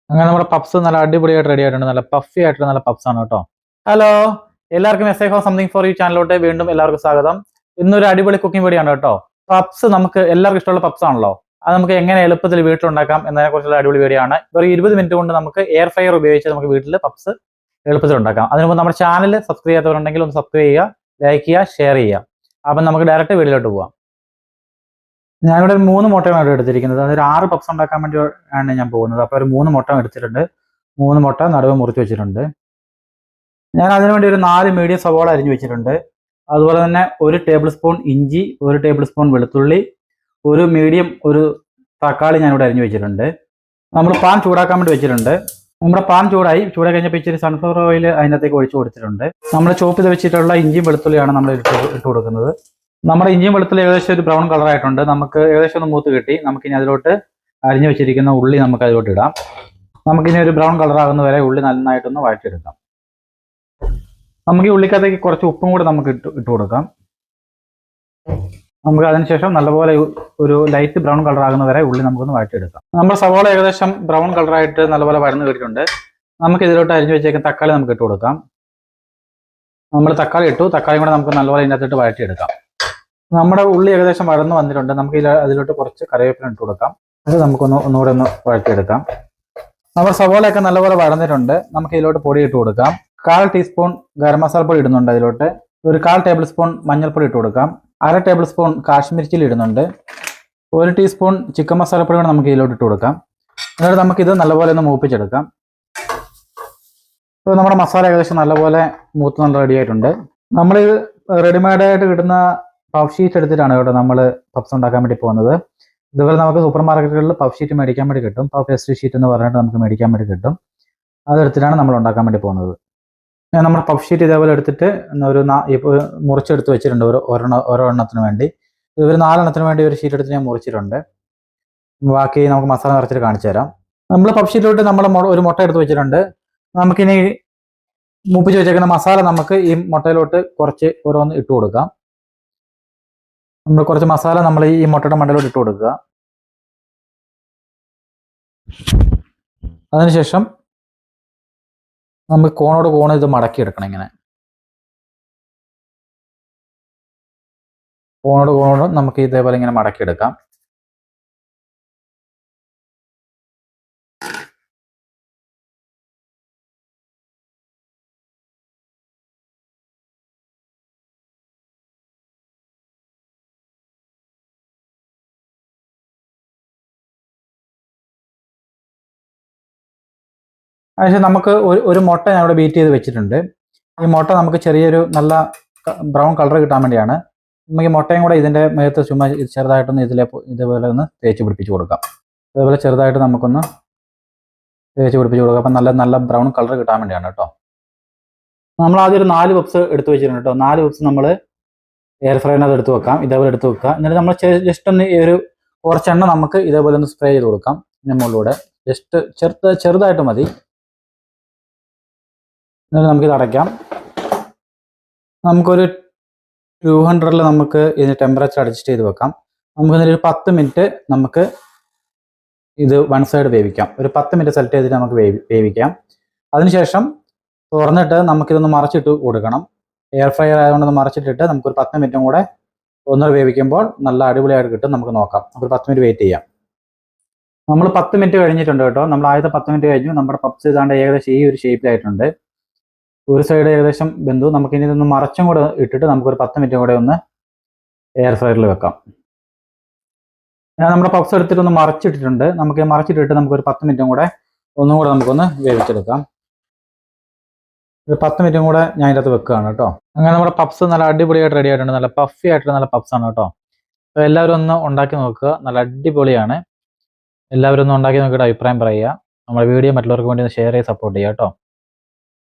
അങ്ങനെ നമ്മുടെ പപ്സ് നല്ല അടിപൊളിയായിട്ട് റെഡി ആയിട്ടുണ്ട്. നല്ല പഫി ആയിട്ടുള്ള നല്ല പപ്സ് ആണ് കേട്ടോ. ഹലോ, എല്ലാവർക്കും എസ് ഐ ഹോ സംതിങ് ഫോർ യു ചാനലിലോട്ട് വീണ്ടും എല്ലാവർക്കും സ്വാഗതം. ഇന്നൊരു അടിപൊളി കുക്കിംഗ് വീഡിയോ ആണ് കേട്ടോ. പപ്സ് നമുക്ക് എല്ലാവർക്കും ഇഷ്ടമുള്ള പപ്സ് ആണല്ലോ. അത് നമുക്ക് എങ്ങനെ എളുപ്പത്തിൽ വീട്ടിലുണ്ടാക്കാം എന്നതിനെ കുറിച്ചുള്ള അടിപൊളി വീഡിയോ ആണ്. ഒരു 20 മിനിറ്റ് കൊണ്ട് നമുക്ക് എയർ ഫ്രയർ ഉപയോഗിച്ച് നമുക്ക് വീട്ടിൽ പപ്സ് എളുപ്പത്തിൽ ഉണ്ടാക്കാം. അതിന് മുമ്പ് നമ്മുടെ ചാനൽ സബ്സ്ക്രൈബ് ചെയ്യാത്തവരുണ്ടെങ്കിൽ ഒന്ന് സബ്സ്ക്രൈബ് ചെയ്യുക, ലൈക്ക് ചെയ്യുക, ഷെയർ ചെയ്യുക. അപ്പം നമുക്ക് ഡയറക്റ്റ് വീഡിയോയിലോട്ട് പോവാം. ഞാനിവിടെ 3 മുട്ടയാണ് എടുത്തിരിക്കുന്നത്. അതൊരു 6 പപ്സ് ഉണ്ടാക്കാൻ വേണ്ടി ആണ് ഞാൻ പോകുന്നത്. അപ്പോൾ ഒരു 3 മുട്ട എടുത്തിട്ടുണ്ട്. 3 മുട്ട നടുവ് മുറിച്ച് വെച്ചിട്ടുണ്ട്. ഞാൻ അതിനു വേണ്ടി ഒരു 4 മീഡിയം സവാള അരിഞ്ഞു വെച്ചിട്ടുണ്ട്. അതുപോലെ തന്നെ 1 ടേബിൾ സ്പൂൺ ഇഞ്ചി, 1 ടേബിൾ സ്പൂൺ വെളുത്തുള്ളി, ഒരു തക്കാളി ഞാനിവിടെ അരിഞ്ഞു വെച്ചിട്ടുണ്ട്. നമ്മൾ പാൻ ചൂടാക്കാൻ വേണ്ടി വെച്ചിട്ടുണ്ട്. നമ്മുടെ പാൻ ചൂടായി കഴിഞ്ഞപ്പോൾ ഇച്ചിരി സൺഫ്ലവർ ഓയിൽ അതിനകത്തേക്ക് ഒഴിച്ചു കൊടുത്തിട്ടുണ്ട്. നമ്മൾ ചോപ്പ് ചെയ്ത് വെച്ചിട്ടുള്ള ഇഞ്ചിയും വെളുത്തുള്ളിയാണ് നമ്മൾ ഇട്ട് കൊടുക്കുന്നത്. നമ്മുടെ ഇഞ്ചിയും വെളുത്തുള്ളി ഏകദേശം ഒരു ബ്രൗൺ കളർ ആയിട്ടുണ്ട്. നമുക്ക് ഏകദേശം ഒന്ന് മൂത്ത് കിട്ടി. നമുക്കിനി അതിലോട്ട് അരിഞ്ഞു വെച്ചിരിക്കുന്ന ഉള്ളി നമുക്ക് അതിലോട്ട് ഇടാം. നമുക്കിനി ഒരു ബ്രൗൺ കളർ ആകുന്ന വരെ ഉള്ളി നന്നായിട്ടൊന്ന് വഴറ്റിയെടുക്കാം. നമുക്ക് ഈ ഉള്ളിക്കകത്തേക്ക് കുറച്ച് ഉപ്പും കൂടെ നമുക്ക് ഇട്ട് കൊടുക്കാം. നമുക്ക് അതിനുശേഷം നല്ലപോലെ ഒരു ലൈറ്റ് ബ്രൗൺ കളർ ആകുന്ന വരെ ഉള്ളി നമുക്കൊന്ന് വഴറ്റിയെടുക്കാം. നമ്മുടെ സവോള ഏകദേശം ബ്രൗൺ കളറായിട്ട് നല്ലപോലെ വഴന്ന് കിട്ടിയിട്ടുണ്ട്. നമുക്ക് ഇതിലോട്ട് അരിഞ്ഞു വെച്ചേക്കുന്ന തക്കാളി നമുക്ക് ഇട്ട് കൊടുക്കാം. നമ്മൾ തക്കാളി ഇട്ടു. തക്കാളി കൂടെ നമുക്ക് നല്ലപോലെ ഇതിനകത്തിട്ട് വഴറ്റിയെടുക്കാം. നമ്മുടെ ഉള്ളി ഏകദേശം വഴന്ന് വന്നിട്ടുണ്ട്. നമുക്ക് അതിലോട്ട് കുറച്ച് കറിവേപ്പില ഇട്ട് കൊടുക്കാം. അത് ഒന്നുകൂടെ ഒന്ന് വഴറ്റിയെടുക്കാം. നമ്മുടെ സവോളയൊക്കെ നല്ലപോലെ വഴന്നിട്ടുണ്ട്. നമുക്ക് ഇതിലോട്ട് പൊടി ഇട്ട് കൊടുക്കാം. 1/4 ടീസ്പൂൺ ഗരം മസാല പൊടി ഇടുന്നുണ്ട്. അതിലോട്ട് ഒരു 1/4 ടേബിൾ സ്പൂൺ മഞ്ഞൾപ്പൊടി ഇട്ട് കൊടുക്കാം. 1/2 ടേബിൾ സ്പൂൺ കാശ്മീരി ചില്ലി ഇടുന്നുണ്ട്. 1 ടീസ്പൂൺ ചിക്കൻ മസാലപ്പൊടി കൂടെ നമുക്ക് ഇതിലോട്ട് ഇട്ട് കൊടുക്കാം. എന്നിട്ട് നമുക്കിത് നല്ലപോലെ ഒന്ന് മൂപ്പിച്ചെടുക്കാം. ഇപ്പോൾ നമ്മുടെ മസാല ഏകദേശം നല്ലപോലെ മൂത്ത് നല്ല റെഡി ആയിട്ടുണ്ട്. നമ്മൾ റെഡിമെയ്ഡായിട്ട് കിട്ടുന്ന പഫ് ഷീറ്റ് എടുത്തിട്ടാണ് കേട്ടോ നമ്മൾ പപ്സ് ഉണ്ടാക്കാൻ വേണ്ടി പോകുന്നത്. ഇതുപോലെ നമുക്ക് സൂപ്പർ മാർക്കറ്റുകളിൽ പഫ് ഷീറ്റ് മേടിക്കാൻ വേണ്ടി കിട്ടും. പഫ് പേസ്ട്രി ഷീറ്റ് എന്ന് പറഞ്ഞിട്ട് നമുക്ക് മേടിക്കാൻ വേണ്ടി കിട്ടും. അതെടുത്തിട്ടാണ് നമ്മൾ ഉണ്ടാക്കാൻ വേണ്ടി പോകുന്നത്. നമ്മൾ പഫ് ഷീറ്റ് ഇതേപോലെ എടുത്തിട്ട് ഇപ്പോൾ മുറിച്ചെടുത്ത് വെച്ചിട്ടുണ്ട്. ഓരോ എണ്ണത്തിന് വേണ്ടി. ഒരു 4 എണ്ണത്തിന് വേണ്ടി ഒരു ഷീറ്റ് എടുത്ത് ഞാൻ മുറിച്ചിട്ടുണ്ട്. ബാക്കി നമുക്ക് മസാല നിറച്ചിട്ട് കാണിച്ചു തരാം. നമ്മൾ പഫ് ഷീറ്റിലോട്ട് നമ്മൾ ഒരു മുട്ട എടുത്ത് വെച്ചിട്ടുണ്ട്. നമുക്കിനി മൂപ്പിച്ച് വെച്ചേക്കുന്ന മസാല നമുക്ക് ഈ മുട്ടയിലോട്ട് കുറച്ച് ഓരോന്ന് ഇട്ട് കൊടുക്കാം. നമ്മൾ കുറച്ച് മസാല നമ്മൾ ഈ മുട്ടയുടെ മണ്ടയിലോട്ട് ഇട്ട് കൊടുക്കുക. അതിനുശേഷം നമുക്ക് കോണ് ഇത് മടക്കി എടുക്കണം. ഇങ്ങനെ കോണോട് നമുക്ക് ഇതേപോലെ ഇങ്ങനെ മടക്കി എടുക്കാം. അതിനുശേഷം നമുക്ക് ഒരു മുട്ട ഞാൻ ഇവിടെ ബീറ്റ് ചെയ്ത് വെച്ചിട്ടുണ്ട്. ഈ മുട്ട നമുക്ക് ചെറിയൊരു നല്ല ബ്രൗൺ കളർ കിട്ടാൻ വേണ്ടിയാണ്. നമുക്ക് ഈ മുട്ടയും കൂടെ ഇതിൻ്റെ മേത്ത് ചുമ്മാ ചെറുതായിട്ടൊന്ന് ഇതേപോലെ ഒന്ന് തേച്ച് പിടിപ്പിച്ച് കൊടുക്കാം. അതേപോലെ ചെറുതായിട്ട് നമുക്കൊന്ന് തേച്ച് പിടിപ്പിച്ച് കൊടുക്കാം. അപ്പം നല്ല ബ്രൗൺ കളർ കിട്ടാൻ വേണ്ടിയാണ് കേട്ടോ. നമ്മൾ ആദ്യം ഒരു 4 പപ്സ് എടുത്ത് വെച്ചിട്ടുണ്ട് കേട്ടോ. 4 പപ്സ് നമ്മൾ എയർ ഫ്രൈനകത്ത് എടുത്ത് വെക്കാം. ഇതേപോലെ എടുത്ത് വെക്കുക. എന്നിട്ട് നമ്മൾ ജസ്റ്റ് ഒന്ന് കുറച്ചെണ്ണ നമുക്ക് ഇതേപോലെ ഒന്ന് സ്പ്രേ ചെയ്ത് കൊടുക്കാം. ഇതിൻ്റെ മുകളിലൂടെ ജസ്റ്റ് ചെറുതായിട്ട് മതി. എന്നിട്ട് നമുക്കിത് അടയ്ക്കാം. നമുക്കൊരു 200-ൽ നമുക്ക് ഇതിന് ടെമ്പറേച്ചർ അഡ്ജസ്റ്റ് ചെയ്ത് വെക്കാം. നമുക്ക് ഇതിനൊരു 10 മിനിറ്റ് നമുക്ക് ഇത് വൺ സൈഡ് വേവിക്കാം. ഒരു 10 മിനിറ്റ് സെലക്ട് ചെയ്തിട്ട് നമുക്ക് വേവിക്കാം. അതിനുശേഷം തുറന്നിട്ട് നമുക്കിതൊന്ന് മറച്ചിട്ട് കൊടുക്കണം. എയർ ഫ്രയർ ആയതുകൊണ്ട് മറച്ചിട്ടിട്ട് നമുക്കൊരു 10 മിനിറ്റും കൂടെ ഒന്നര വേവിക്കുമ്പോൾ നല്ല അടിപൊളിയായിട്ട് കിട്ടും. നമുക്ക് നോക്കാം. നമുക്കൊരു 10 മിനിറ്റ് വെയിറ്റ് ചെയ്യാം. നമ്മൾ 10 മിനിറ്റ് കഴിഞ്ഞിട്ടുണ്ട് കേട്ടോ. നമ്മൾ ആദ്യത്തെ 10 മിനിറ്റ് കഴിഞ്ഞു. നമ്മുടെ പപ്സ് ഇതാണ്ട് ഏകദേശം ഈ ഒരു ഷേപ്പിലായിട്ടുണ്ട്. ഒരു സൈഡ് ഏകദേശം ബന്ധു. നമുക്കിനി ഇതൊന്ന് മറച്ചും കൂടെ ഇട്ടിട്ട് നമുക്കൊരു 10 മിനിറ്റ് കൂടെ ഒന്ന് എയർ ഫ്രയറിൽ വെക്കാം. ഞാൻ നമ്മുടെ പപ്സ് എടുത്തിട്ടൊന്ന് മറച്ചിട്ടിട്ടുണ്ട്. നമുക്ക് മറച്ചിട്ടിട്ട് നമുക്കൊരു 10 മിനിറ്റും കൂടെ ഒന്നും കൂടെ നമുക്കൊന്ന് വേവിച്ചെടുക്കാം. ഒരു 10 മിനിറ്റും കൂടെ ഞാൻ ഇതിനകത്ത് വെക്കുകയാണ് കേട്ടോ. അങ്ങനെ നമ്മുടെ പപ്സ് നല്ല അടിപൊളിയായിട്ട് റെഡി ആയിട്ടുണ്ട്. നല്ല പഫി ആയിട്ടുള്ള നല്ല പപ്സ് ആണ് കേട്ടോ. അപ്പോൾ എല്ലാവരും ഒന്ന് ഉണ്ടാക്കി നോക്കുക. നല്ല അടിപൊളിയാണ്. എല്ലാവരും ഒന്ന് ഉണ്ടാക്കി നോക്കിയിട്ട് അഭിപ്രായം പറയുക. നമ്മുടെ വീഡിയോ മറ്റുള്ളവർക്ക് വേണ്ടി ഒന്ന് ഷെയർ ചെയ്ത് സപ്പോർട്ട് ചെയ്യുക കേട്ടോ.